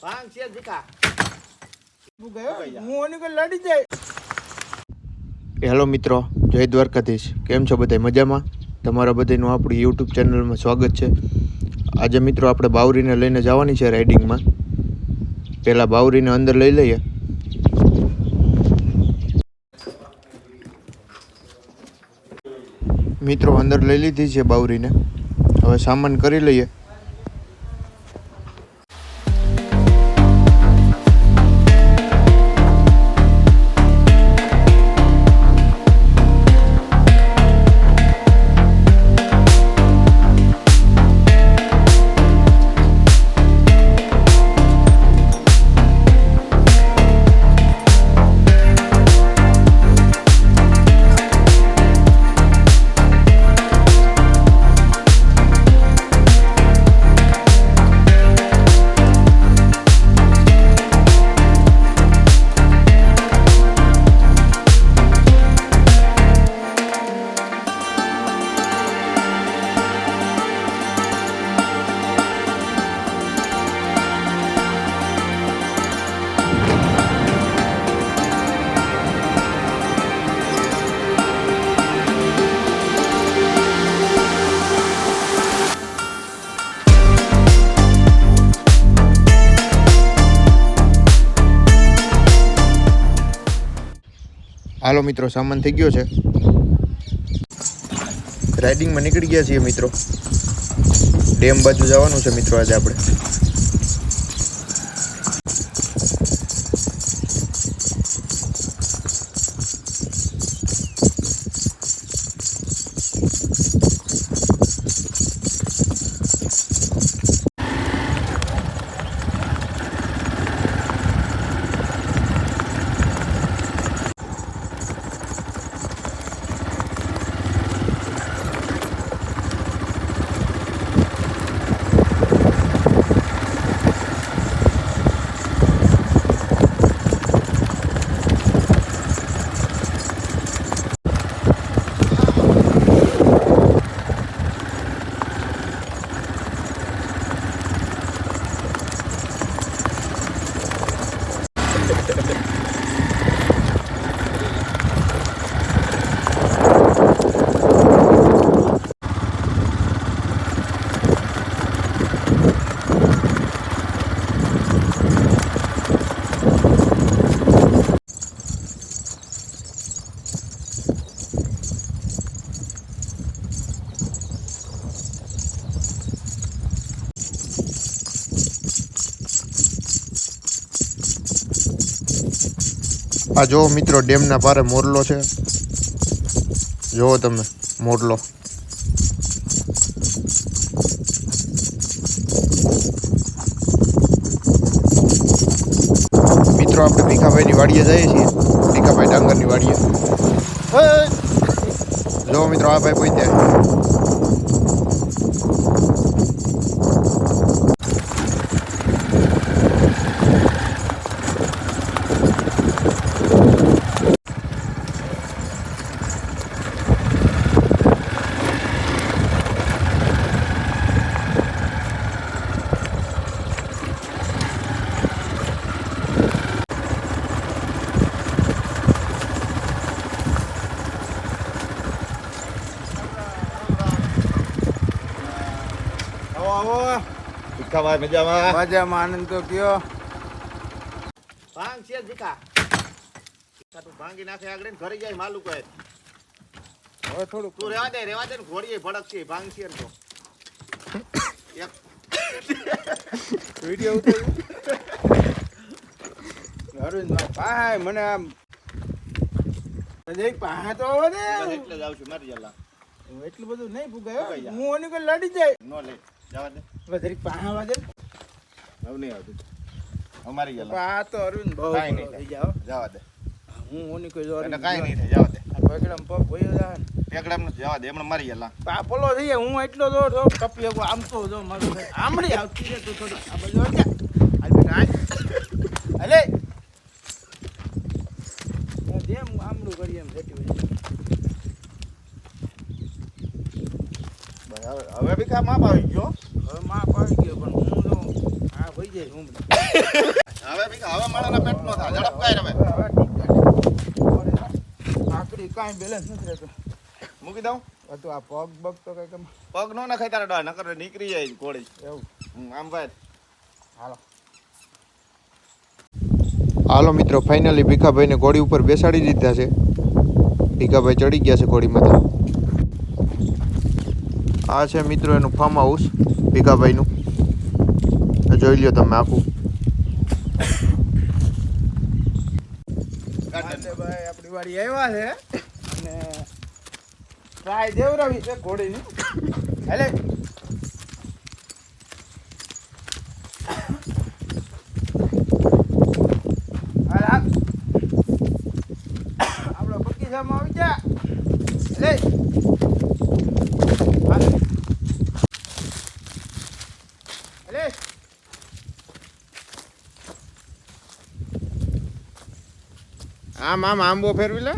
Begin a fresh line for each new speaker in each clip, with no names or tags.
ભાંગ છે દીકા
હું ગયો હું ઓની કોઈ લડી જાય.
હેલો મિત્રો, જય દ્વારકાધીશ. કેમ છો બધા? મજામાં? તમારા બધાનું આપણી યુટ્યુબ ચેનલમાં સ્વાગત છે. આજે મિત્રો આપણે બાવરીને લઈને જવાની છે રાઇડિંગમાં. પહેલાં બાવરીને અંદર લઈ લઈએ. મિત્રો અંદર લઈ લીધી છે બાવરીને. હવે સામાન કરી લઈએ. હાલો મિત્રો, સામાન થઈ ગયો છે. રાઇડિંગમાં નીકળી ગયા છીએ મિત્રો. ડેમ બાજુ જવાનું છે મિત્રો આજે આપણે. આ જો મિત્રો, ડેમના પારે મોરલો છે. જોવો તમે મોરલો. મિત્રો આપણે ભીખાભાઈની વાડીએ જઈએ છીએ. ભીખાભાઈ ડાંગરની વાડીએ. જો મિત્રો, આ ભાઈ પહોંચ્યા.
દીકા ભાઈ મજામાં?
મજામાં. આનંદ તો કયો
ભાંગ છે દીકા તું ભાંગી નાખે આગળ ને ઘરે જાય માલુક હોય.
હવે થોડું
તું રેવા દે ને ઘોડીએ ભડક છે ભાંગ છે તો એક
વિડિયો ઉતાર્યો અરુણભાઈ પાહા મને આમ એક પાહા તો આવે ને
એટલે જ આવશું મારી જલા.
એટલું બધું નહીં ભૂગાયો. હું ઓની કોઈ લડી જાય.
નો લે જવા દે.
વધારે પાહા વાદે
હવે નહીં આવતું અમારી જલા.
પાહા તો અરુણ બહુ
કાંઈ નહીં
થઈ જાવ.
જવા દે.
હું ઓની કોઈ જોર
એટલે કાંઈ નહીં થાય, જવા દે.
પકડમ પગ ભોયો જાય ને
પેકડામ નથી જવા દે. એમણે મારી જલા.
પાપલો થઈ જાય. હું એટલો દોર દો ટપી શકું. આમ તો જો મારું આમડી આવતી છે. તું થોડું આ બાજુ આવજે. હાલ બેટા હાલ. હાલે જેમ આમડું કરીએ એમ રેટી હોય.
હવે બી કા માપ આવી ગયો.
હવે માપ આવી ગયો પણ હું તો આ ભાઈ જાય હું
હવે ભીખા હવે મારાના પેટ નો થાય ઝડપ કાય હવે
આકડી કાંઈ બેલેન્સ નથી રહેતો.
મૂકી દઉં
તો આ પગ બગ તો કઈ કમ
પગ નો નખાય તારા ડોહા નકર નીકળી જાય ઘોડી
એવું.
આમ ભાઈ
હાલો
હાલો મિત્રો ફાઇનલી ભીખાભાઈને ઘોડી ઉપર બેસાડી દીધા છે. ભીખાભાઈ ચડી ગયા છે ઘોડીમાંથી. આ છે મિત્રો એનું ફાર્મ હાઉસ ભીખાભાઈનું. જોઈ લ્યો તમે આખું.
ભાઈ આપણી વાડી આવ્યા છે અને ટ્રાય દેવરાવી છે ઘોડીની. હેલે આપડે બગીચામાં આવી જા. લે લે
આમ આમ આંબો ફેરવી લે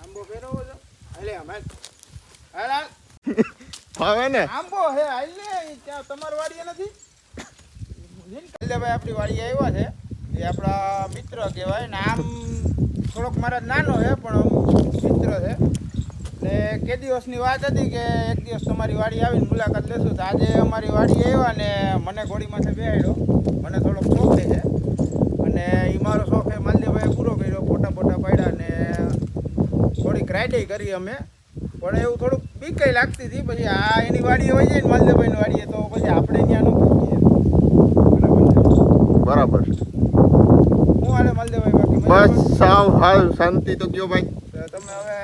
આંબો ફેરવો છો. હેલે હાલ હાલ
હવે ને
આંબો હે હાલ ને ત્યાં તમારી વાડી નથી. ભાઈ આપણી વાડી આવ્યા છે એ આપણા મિત્ર કહેવાય ને આમ થોડોક મારા નાનો છે પણ મિત્ર છે ને કે દિવસની વાત હતી કે એક દિવસ તમારી વાડી આવીને મુલાકાત લેશું તો આજે અમારી વાડી આવ્યા ને મને ઘોડીમાંથી બેહાડ્યો. મને થોડોક શોખ છે અને એ મારો શોખ એ માલદેવભાઈએ પૂરો કર્યો. ફોટા પાડ્યા ને થોડીક રાઈડે કરી અમે પણ એવું થોડુંક બીક લાગતી હતી. પછી આ એની વાડીએ હોય જાય ને માલદેવભાઈની વાડીએ તો પછી આપણે ત્યાં ન પૂછીએ.
બરાબર
હું હાલે માલદેવભાઈ બાકી
બસ સાવ હાલ શાંતિ તો કયો ભાઈ.
તો તમે હવે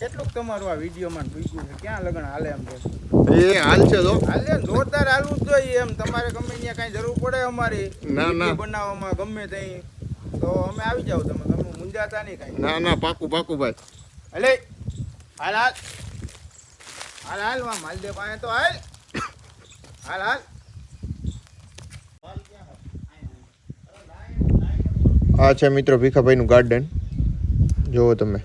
કેટલુંક તમારું આ વિડીયોમાં પૂછ્યું છે ક્યાં લગન હાલે એમ છે
એ હાલ છે તો
હાલે ને જોરદાર હાલવું જ જોઈએ એમ. તમારે ગમે ત્યાં કાંઈ જરૂર પડે અમારી
ના.
વિડીયો બનાવવામાં ગમે ત્યાં તો અમે આવી જાવ. તમે મુંજાતા નહીં કાંઈ.
ના પાકું ભાઈ
હલે હાલ હાલ હાલ હાલ વા માલદેવ પાસે તો હાલ હાલ હાલ.
આ છે મિત્રો ભીખાભાઈનું ગાર્ડન. જુઓ તમે.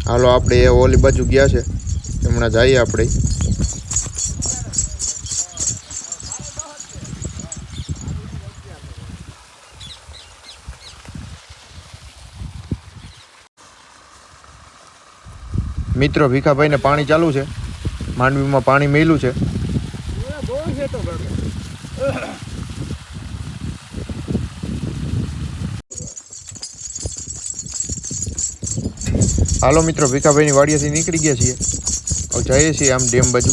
હાલો આપણે એ ઓલી બાજુ ગયા છે હમણાં જઈએ આપણે. મિત્રો ભીખાભાઈને પાણી ચાલુ છે. માંડવીમાં પાણી મેલું છે.
બહુ છે તો
હાલો મિત્રો ભીખાભાઈની વાડીએથી નીકળી ગયા છીએ. હવે જઈએ છીએ આમ ડેમ બાજુ.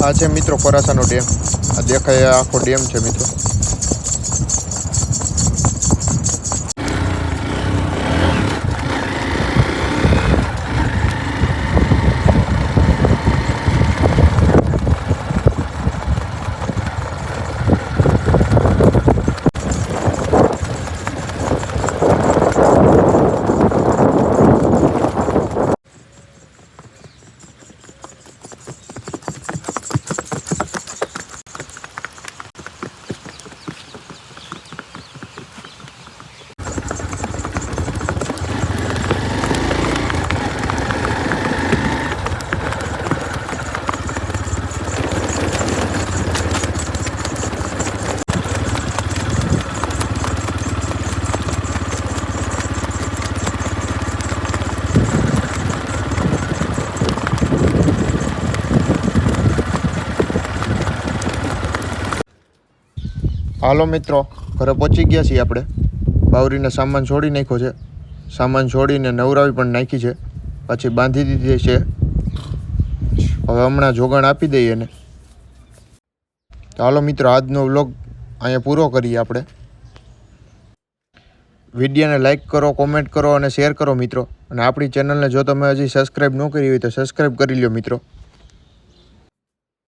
આ છે મિત્રો કોરાસાનો ડેમ. આ દેખાય આખો ડેમ છે મિત્રો. હાલો મિત્રો ઘરે પહોંચી ગયા છીએ આપણે. બાવરીને સામાન છોડી નાખ્યો છે. સામાન છોડીને નવરાવી પણ નાખી છે. પછી બાંધી દીધી છે. હવે હમણાં જોગાણ આપી દઈએ એને. તો હાલો મિત્રો આજનો વ્લોગ અહીંયા પૂરો કરીએ આપણે. વિડીયોને લાઈક કરો, કોમેન્ટ કરો અને શેર કરો મિત્રો. અને આપણી ચેનલને જો તમે હજી સબસ્ક્રાઈબ ન કરી હોય તો સબસ્ક્રાઈબ કરી લો મિત્રો.